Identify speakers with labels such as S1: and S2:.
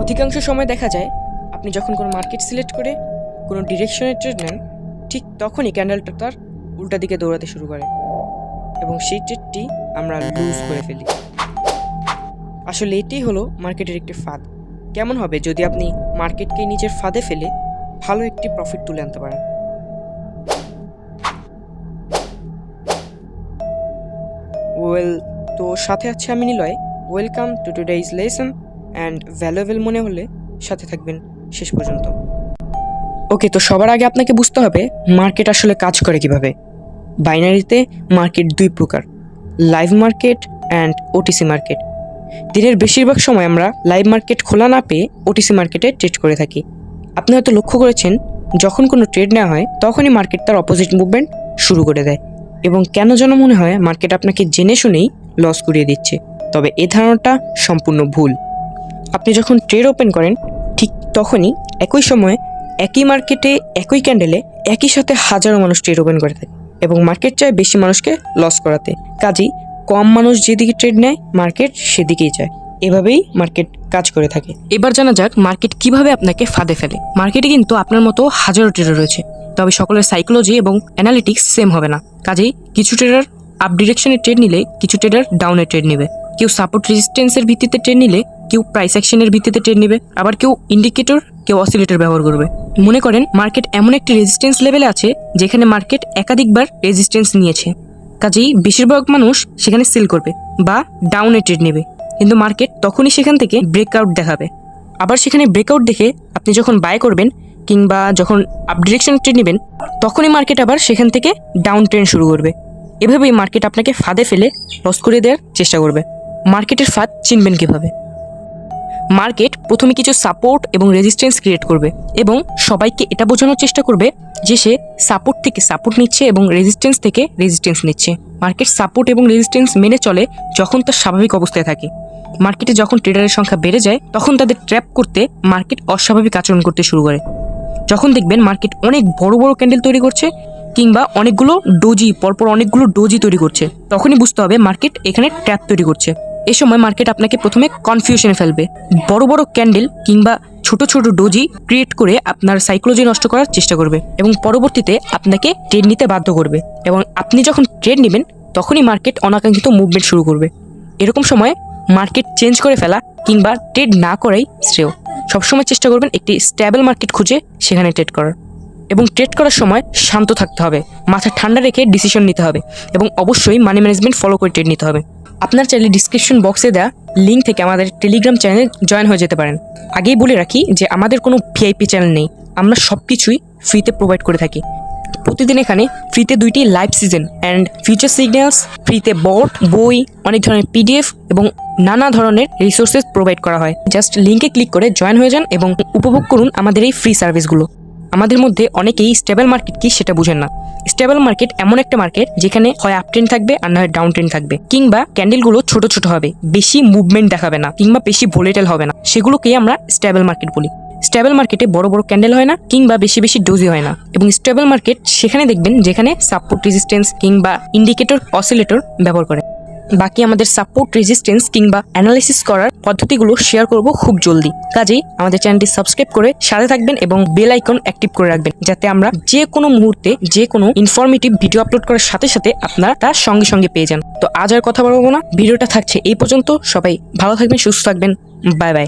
S1: অধিকাংশ সময় দেখা যায় আপনি যখন কোনো মার্কেট সিলেক্ট করে কোনো ডিরেকশনের ট্রেড নেন, ঠিক তখনই ক্যান্ডেলটা তার উল্টা দিকে দৌড়াতে শুরু করে এবং সেই ট্রেডটি আমরা লুজ করে ফেলি। আসলে এটাই হলো মার্কেটের একটি ফাঁদ। কেমন হবে যদি আপনি মার্কেটকে নিজের ফাঁদে ফেলে ভালো একটি প্রফিট তুলে আনতে পারেন? তো সাথে আছে আমি Niloy. Welcome to today's lesson and valuable মনে হলে সাথে থাকবেন শেষ পর্যন্ত। ওকে, তো সবার আগে আপনাকে বুঝতে হবে মার্কেট আসলে কাজ করে কিভাবে। বাইনারিতে মার্কেট দুই প্রকার, live market and OTC market. দিনের বেশিরভাগ সময় আমরা লাইভ মার্কেট খোলা না পেয়ে ওটিসি মার্কেটে ট্রেড করে থাকি। আপনি হয়তো লক্ষ্য করেছেন, যখন কোনো ট্রেড নেওয়া হয় তখনই মার্কেট তার অপোজিট মুভমেন্ট শুরু করে দেয় এবং কেন যেন মনে হয় মার্কেট আপনাকে জেনে শুনেই লস করিয়ে দিচ্ছে। তবে এ ধারণাটা সম্পূর্ণ ভুল। আপনি যখন ট্রেড ওপেন করেন ঠিক তখনই একই সময়ে একই মার্কেটে একই ক্যান্ডেলে একই সাথে হাজারো মানুষ ট্রেড ওপেন করে থাকে এবং মার্কেট চায় বেশি মানুষকে লস করাতে। কাজেই কম মানুষ যেদিকে ট্রেড নেয় মার্কেট সেদিকেই যায়। এভাবেই মার্কেট কাজ করে থাকে। এবার জানা যাক মার্কেট কিভাবে আপনাকে ফাঁদে ফেলে। মার্কেটে কিন্তু আপনার মতো হাজারো ট্রেডার রয়েছে, তবে সকলের সাইকোলজি এবং অ্যানালিটিক্স সেম হবে না। কাজেই কিছু ট্রেডার আপ ডিরেকশনে ট্রেড নিলে কিছু ট্রেডার ডাউনে ট্রেড নেবে। কেউ সাপোর্ট রেজিস্ট্যান্সের ভিত্তিতে ট্রেড নিলে কেউ প্রাইস অ্যাকশনের ভিত্তিতে ট্রেড নেবে, আবার কেউ ইন্ডিকেটর, কেউ অসিলেটর ব্যবহার করবে। মনে করেন মার্কেট এমন একটি রেজিস্ট্যান্স লেভেলে আছে যেখানে মার্কেট একাধিকবার রেজিস্ট্যান্স নিয়েছে, কাজেই বেশিরভাগ মানুষ সেখানে সেল করবে বা ডাউনে ট্রেড নেবে। কিন্তু মার্কেট তখনই সেখান থেকে ব্রেকআউট দেখাবে। আবার সেখানে ব্রেকআউট দেখে আপনি যখন বাই করবেন কিংবা যখন আপ ডিরেকশন ট্রেড নেবেন তখনই মার্কেট আবার সেখান থেকে ডাউন ট্রেন্ড শুরু করবে। এভাবেই মার্কেট আপনাকে ফাঁদে ফেলে লস করে দেওয়ার চেষ্টা করবে। মার্কেটের ফাঁদ চিনবেন কিভাবে? মার্কেট প্রথমে কিছু সাপোর্ট এবং রেজিস্ট্যান্স ক্রিয়েট করবে এবং সবাইকে এটা বোঝানোর চেষ্টা করবে যে সে সাপোর্ট থেকে সাপোর্ট নিচ্ছে এবং রেজিস্ট্যান্স থেকে রেজিস্ট্যান্স নিচ্ছে। মার্কেট সাপোর্ট এবং রেজিস্ট্যান্স মেনে চলে যখন তার স্বাভাবিক অবস্থায় থাকে। মার্কেটে যখন ট্রেডারের সংখ্যা বেড়ে যায় তখন তাদের ট্র্যাপ করতে মার্কেট অস্বাভাবিক আচরণ করতে শুরু করে। যখন দেখবেন মার্কেট অনেক বড় বড় ক্যান্ডেল তৈরি করছে কিংবা অনেকগুলো ডোজি পরপর অনেকগুলো ডোজি তৈরি করছে, তখনই বুঝতে হবে মার্কেট এখানে ট্র্যাপ তৈরি করছে। এ সময় মার্কেট আপনাকে প্রথমে কনফিউশনে ফেলবে, বড় বড় ক্যান্ডেল কিংবা ছোট ছোট ডোজি ক্রিয়েট করে আপনার সাইকোলজি নষ্ট করার চেষ্টা করবে এবং পরবর্তীতে আপনাকে ট্রেড নিতে বাধ্য করবে। এবং আপনি যখন ট্রেড নেবেন তখনই মার্কেট অনাকাঙ্ক্ষিত মুভমেন্ট শুরু করবে। এরকম সময় মার্কেট চেঞ্জ করে ফেলা কিংবা ট্রেড না করাই শ্রেয়। সবসময় চেষ্টা করবেন একটি স্টেবল মার্কেট খুঁজে সেখানে ট্রেড করার। এবং ট্রেড করার সময় শান্ত থাকতে হবে, মাথা ঠান্ডা রেখে ডিসিশন নিতে হবে এবং অবশ্যই মানি ম্যানেজমেন্ট ফলো করে ট্রেড নিতে হবে। আপনার চাইলে ডিসক্রিপশন বক্সে দেওয়া লিঙ্ক থেকে আমাদের টেলিগ্রাম চ্যানেলে জয়েন হয়ে যেতে পারেন। আগেই বলে রাখি যে আমাদের কোনো ভিআইপি চ্যানেল নেই, আমরা সব কিছুই ফ্রিতে প্রোভাইড করে থাকি। প্রতিদিন এখানে ফ্রিতে 2টি live season and future signals, ফ্রিতে বোর্ড, বই, অনেক ধরনের পিডিএফ এবং নানা ধরনের রিসোর্সেস প্রোভাইড করা হয়। জাস্ট লিঙ্কে ক্লিক করে জয়েন হয়ে যান এবং উপভোগ করুন আমাদের এই ফ্রি সার্ভিসগুলো। আমাদের মধ্যে অনেকেই স্টেবল মার্কেট কি সেটা বুঝেন না। স্টেবল মার্কেট এমন একটা মার্কেট যেখানে হয় আপ ট্রেন্ড থাকবে আর না হয় ডাউন ট্রেন্ড থাকবে, কিংবা ক্যান্ডেলগুলো ছোট ছোট হবে, বেশি মুভমেন্ট দেখাবে না কিংবা বেশি ভোলেটাইল হবে না, সেগুলোকেই আমরা স্টেবল মার্কেট বলি। স্টেবল মার্কেটে বড় বড় ক্যান্ডেল হয় না কিংবা বেশি বেশি ডোজি হয় না। এবং স্টেবল মার্কেট সেখানে দেখবেন যেখানে সাপোর্ট রেজিস্ট্যান্স কিংবা ইন্ডিকেটর, অসিলেটর ব্যবহার করে। বাকি আমাদের সাপোর্ট, রেজিস্ট্যান্স কিংবা অ্যানালাইসিস করার পদ্ধতিগুলো শেয়ার করব খুব জলদি। কাজেই আমাদের চ্যানেলটি সাবস্ক্রাইব করে সাথে থাকবেন এবং বেল আইকন অ্যাক্টিভ করে রাখবেন, যাতে আমরা যে কোনো মুহূর্তে যে কোনো ইনফরমেটিভ ভিডিও আপলোড করার সাথে সাথে আপনারা তার সঙ্গে সঙ্গে পেয়ে যান। তো আজ আর কথা বলবো না, ভিডিওটা থাকছে এই পর্যন্ত। সবাই ভালো থাকবেন, সুস্থ থাকবেন, বাই বাই।